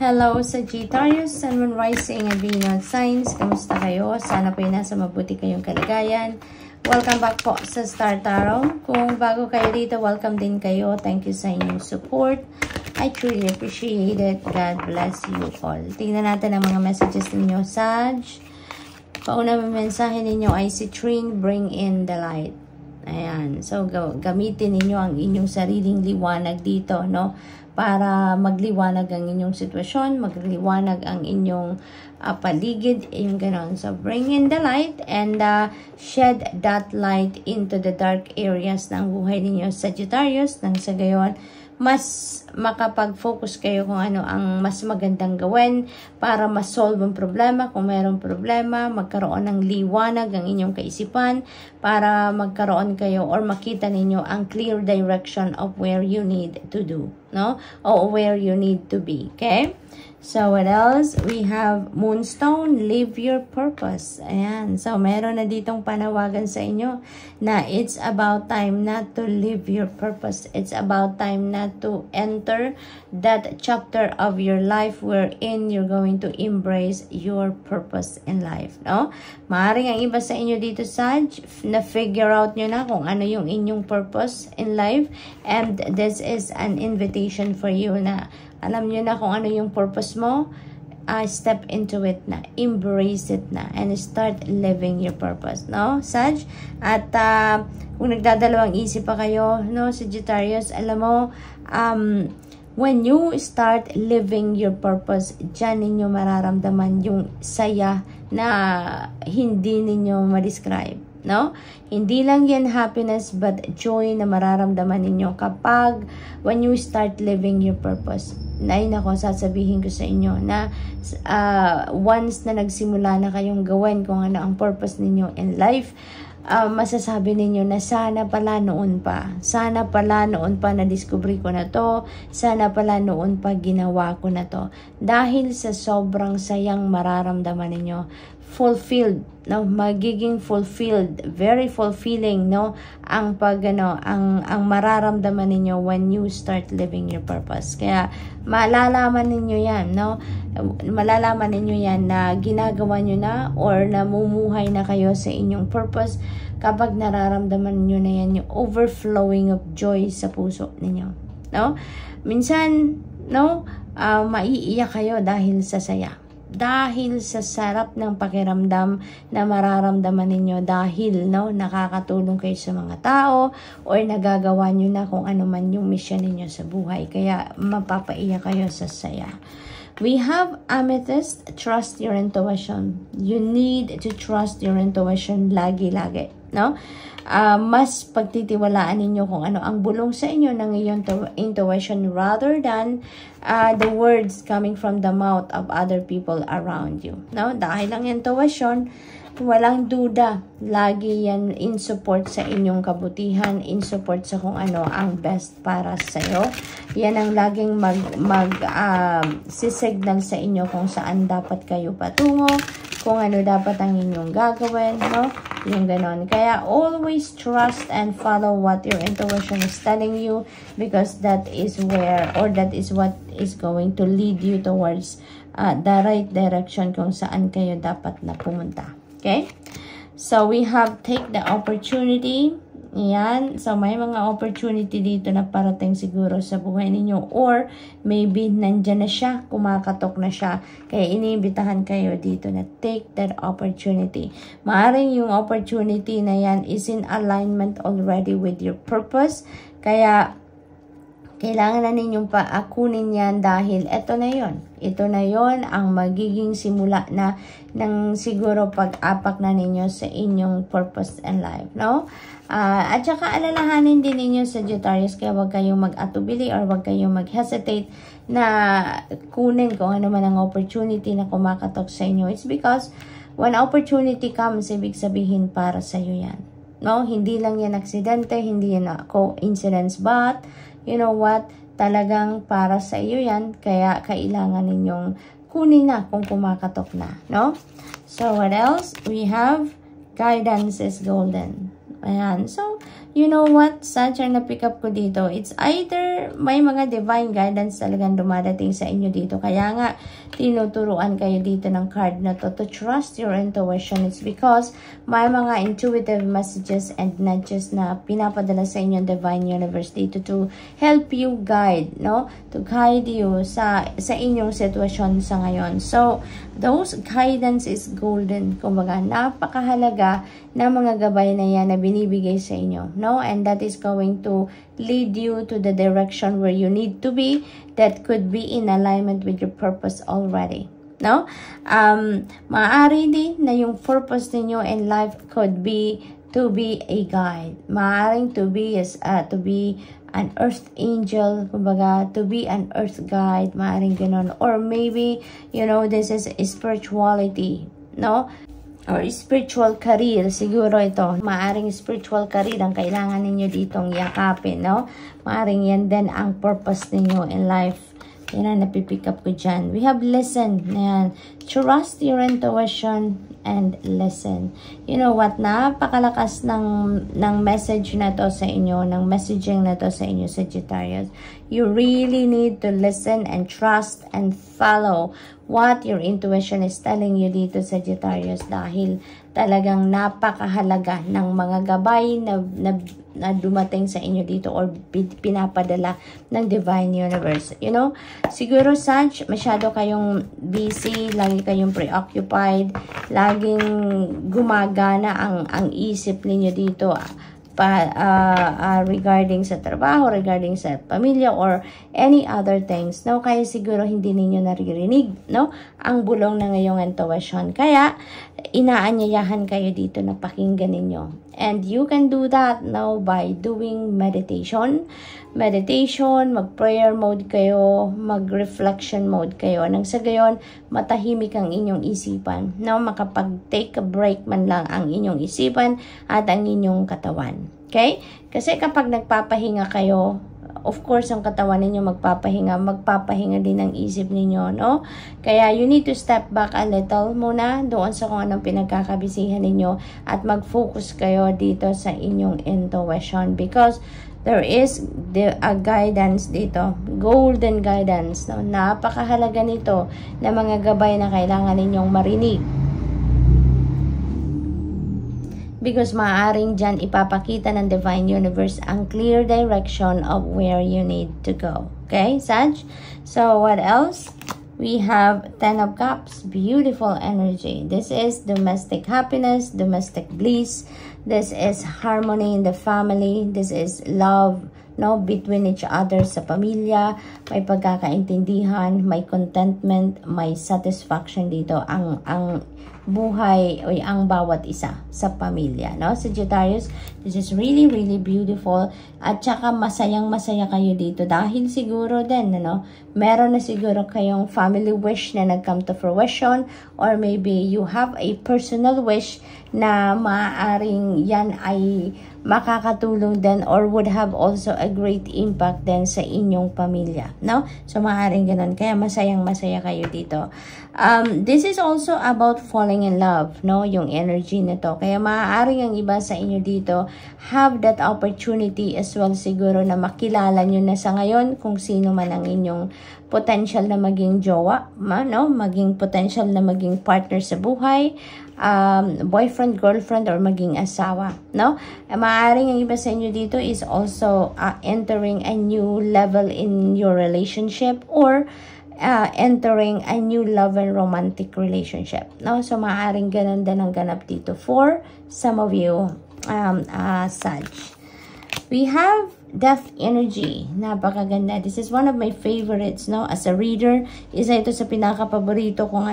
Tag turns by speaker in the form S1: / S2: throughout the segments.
S1: Hello Sagittarius, Sun, Moon, Rising, and Venus signs. Kamusta kayo? Sana po nasa mabuti kayong kalagayan. Welcome back po sa Star Tarot. Kung bago kayo dito, welcome din kayo. Thank you sa inyong support. I truly appreciate it. God bless you all. Tingnan natin ang mga messages ninyo, Sag. Paunang mensahe ninyo ay Citrine, bring in the light. Ayan. So, gamitin ninyo ang inyong sariling liwanag dito, no? Para magliwanag ang inyong sitwasyon, magliwanag ang inyong paligid, yung ganon. So, bring in the light and shed that light into the dark areas ng buhay ninyo, Sagittarius, nang sa gayon, mas makapag-focus kayo kung ano ang mas magandang gawin para ma-solve ang problema. Kung mayroong problema, magkaroon ng liwanag ang inyong kaisipan para magkaroon kayo or makita ninyo ang clear direction of where you need to do, no? Or where you need to be, okay? So, what else? We have Moonstone, live your purpose. Ayan. So, meron na ditong panawagan sa inyo na it's about time not to live your purpose. It's about time not to enter that chapter of your life wherein you're going to embrace your purpose in life, no? Maaaring ang iba sa inyo dito, Sag, na-figure out nyo na kung ano yung inyong purpose in life. And this is an invitation for you na alam nyo na kung ano yung purpose mo, step into it na, embrace it na, and start living your purpose, no, Sag? At kung nagdadalawang isip pa kayo, no, Sagittarius, alam mo, when you start living your purpose, dyan ninyo mararamdaman yung saya na hindi ninyo ma-describe, no? Hindi lang yan happiness but joy na mararamdaman ninyo kapag when you start living your purpose. Ay nako, sasabihin ko sa inyo na once na nagsimula na kayong gawin kung ano ang purpose ninyo in life, masasabi ninyo na sana pala noon pa na-discover ko na to, sana pala noon pa ginawa ko na to. Dahil sa sobrang sayang mararamdaman ninyo, fulfilled, no, magiging fulfilled, very fulfilling, no, ang ang mararamdaman ninyo when you start living your purpose. Kaya malalaman ninyo yan, no, malalaman ninyo yan na ginagawa nyo na or namumuhay na kayo sa inyong purpose kapag nararamdaman nyo na yan yung overflowing of joy sa puso ninyo, no? Minsan, no, maiiyak kayo dahil sa saya. Dahil sa sarap ng pakiramdam na mararamdaman ninyo dahil, no, nakakatulong kayo sa mga tao or nagagawa nyo na kung ano man yung mission ninyo sa buhay. Kaya mapapaiyak kayo sa saya. We have Amethyst, trust your intuition. You need to trust your intuition lagi-lagi, no? Mas pagtitiwalaan ninyo kung ano ang bulong sa inyo ng iyong intuition rather than the words coming from the mouth of other people around you, no? Dahil ang intuition, walang duda, lagi yan in support sa inyong kabutihan, in support sa kung ano ang best para sa'yo. Yan ang laging sisignal sa inyo kung saan dapat kayo patungo, kung ano dapat ang inyong gagawin, no? Yung ganon. Kaya always trust and follow what your intuition is telling you because that is where or that is what is going to lead you towards the right direction kung saan kayo dapat na pumunta. Okay? So, we have take the opportunity. Yan. So, may mga opportunity dito na parating siguro sa buhay ninyo. Or, maybe nandyan na siya, kumakatok na siya. Kaya, iniimbitahan kayo dito na take that opportunity. Maaring yung opportunity na yan is in alignment already with your purpose. Kaya, kailangan na ninyong paakunin yan dahil eto na yon. Ito na yon ang magiging simula na ng siguro pag-apak na ninyo sa inyong purpose in life, no? At saka alalahanin din ninyo, Sagittarius, kaya huwag kayong mag-atubili or huwag kayong mag-hesitate na kunin kung ano man ang opportunity na kumakatok sa inyo. It's because when opportunity comes, ibig sabihin para sa iyo yan, no? Hindi lang yan aksidente, hindi yan coincidence, but you know what? Talagang para sa iyo yan. Kaya kailangan ninyong kunin na kung kumakatok na, no? So, what else? We have guidance is golden. Ayan. So, you know what, Sag, ang na-pick up ko dito, it's either may mga divine guidance talagang dumadating sa inyo dito. Kaya nga, tinuturuan kayo dito ng card na to trust your intuition. It's because may mga intuitive messages and nudges na pinapadala sa inyo divine universe dito to help you guide, no? To guide you sa inyong sitwasyon sa ngayon. So, those guidance is golden. Kumbaga, napakahalaga na mga gabay na yan na binibigay sa inyo, no? And that is going to lead you to the direction where you need to be, that could be in alignment with your purpose already, no? Maaari din na yung purpose ninyo in life could be to be a guide. Maaaring to be an earth angel, kumbaga, to be an earth guide, maaaring ganun. Or maybe, you know, this is spirituality, no? Or spiritual career, siguro ito. Maaring spiritual career ang kailangan ninyo ditong yakapin, no? Maaring yan din ang purpose ninyo in life. Yan ang napipick up ko dyan. We have listen. Yan. Trust your intuition and listen. You know what? Napakalakas ng message na to sa inyo, ng messaging na to sa inyo, Sagittarius. You really need to listen and trust and follow what your intuition is telling you dito, Sagittarius, dahil talagang napakahalaga ng mga gabay na dumating sa inyo dito or pinapadala ng divine universe. You know, siguro, Sag, masyado kayong busy, lagi kayong preoccupied, laging gumagana ang isip ninyo dito regarding sa trabaho, regarding sa pamilya, or any other things, no? Kaya siguro hindi ninyo naririnig, no? Ang bulong na ngayong intuition. Kaya, inaanyayahan kayo dito na pakinggan ninyo. And you can do that now by doing meditation. Meditation, mag-prayer mode kayo, mag-reflection mode kayo. Nang sa gayon, matahimik ang inyong isipan. No? Makapag-take a break man lang ang inyong isipan at ang inyong katawan. Okay? Kasi kapag nagpapahinga kayo, of course, ang katawan ninyo magpapahinga din ang isip ninyo, no? Kaya you need to step back a little muna doon sa kung anong pinagkakabisihan ninyo at mag-focus kayo dito sa inyong intuition because there is a guidance dito, golden guidance, no? Napakahalaga nito na mga gabay na kailangan ninyong marinig. Because maaaring dyan ipapakita ng Divine Universe ang clear direction of where you need to go. Okay, Sag? So, what else? We have 10 of Cups, beautiful energy. This is domestic happiness, domestic bliss. This is harmony in the family. This is love, no, between each other sa pamilya. May pagkakaintindihan, may contentment, may satisfaction dito ang buhay o ang bawat isa sa pamilya, no? Sagittarius, this is really, really beautiful. At saka masayang-masaya kayo dito dahil siguro din, ano, meron na siguro kayong family wish na nag-come to fruition or maybe you have a personal wish na maaaring yan ay makakatulong din or would have also a great impact din sa inyong pamilya, no? So, maaaring ganun. Kaya masayang-masaya kayo dito. This is also about falling in love, no? Yung energy nito. Kaya maaaring ang iba sa inyo dito have that opportunity as well siguro na makilala nyo na sa ngayon kung sino man ang inyong potential na maging jowa, no? Maging potential na maging partner sa buhay, boyfriend, girlfriend, or maging asawa, no? Maaaring ang iba sa inyo dito is also entering a new level in your relationship or entering a new love and romantic relationship, no? So, maaaring ganun din ang ganap dito for some of you, Sag. We have Death energy. Napakaganda. This is one of my favorites, no? As a reader, isa ito sa pinaka-paborito kong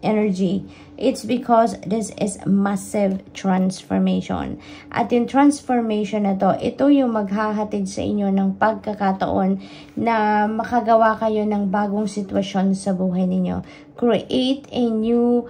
S1: energy. It's because this is massive transformation. At yung transformation na to, ito yung maghahatid sa inyo ng pagkakataon na makagawa kayo ng bagong sitwasyon sa buhay ninyo. Create a new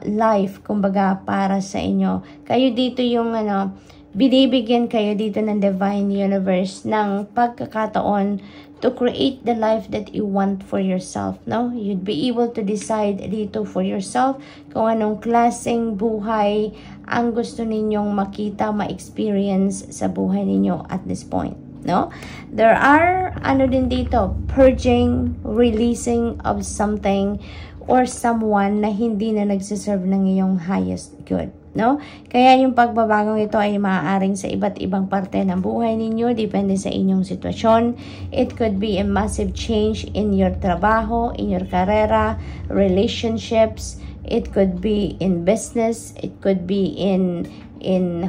S1: life, kumbaga, para sa inyo. Kayo dito yung binibigyan kayo dito ng Divine Universe ng pagkakataon to create the life that you want for yourself, no? You'd be able to decide dito for yourself kung anong klaseng buhay ang gusto ninyong makita, ma-experience sa buhay ninyo at this point, no? There are, din dito, purging, releasing of something or someone na hindi na nagsiserve ng iyong highest good, no? Kaya yung pagbabagong ito ay maaaring sa iba't ibang parte ng buhay ninyo, depende sa inyong sitwasyon. It could be a massive change in your trabaho, in your karera, relationships. It could be in business. It could be in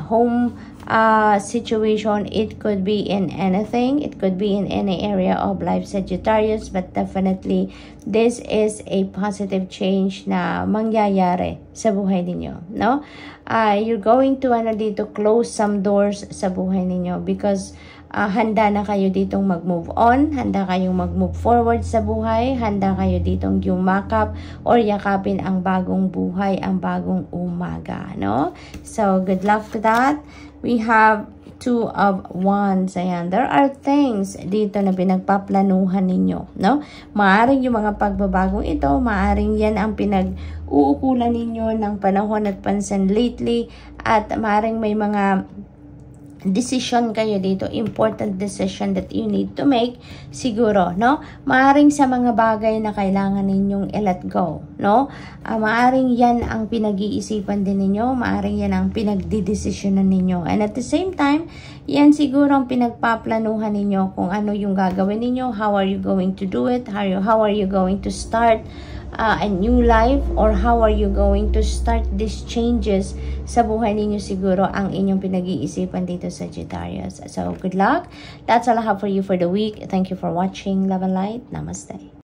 S1: home situation. It could be in anything. It could be in any area of life, Sagittarius. But definitely, this is a positive change na mangyayari sa buhay ninyo, no? You're going to dito close some doors sa buhay ninyo because handa na kayo ditong mag-move on, handa kayong mag-move forward sa buhay, handa kayo ditong yumakap or yakapin ang bagong buhay, ang bagong umaga, no? So, good luck to that. We have Two of Wands. Ayan, there are things dito na pinagpaplanuhan ninyo, no? Maaring yung mga pagbabagong ito, maaring yan ang pinag-uukulan ninyo ng panahon at pansin lately, at maaring may mga decision kayo dito, important decision that you need to make, siguro, no? Maaring sa mga bagay na kailangan ninyong i-let go, no? Maaring yan ang pinag-iisipan din ninyo, maaring yan ang pinagdidesisyonan ninyo, and at the same time, yan siguro ang pinagpaplanuhan ninyo kung ano yung gagawin ninyo, how are you going to do it, how are you going to start a new life, or how are you going to start these changes sa buhay ninyo, siguro ang inyong pinag-iisipan dito, Sagittarius. So, good luck. That's all I have for you for the week. Thank you for watching. Love and light. Namaste.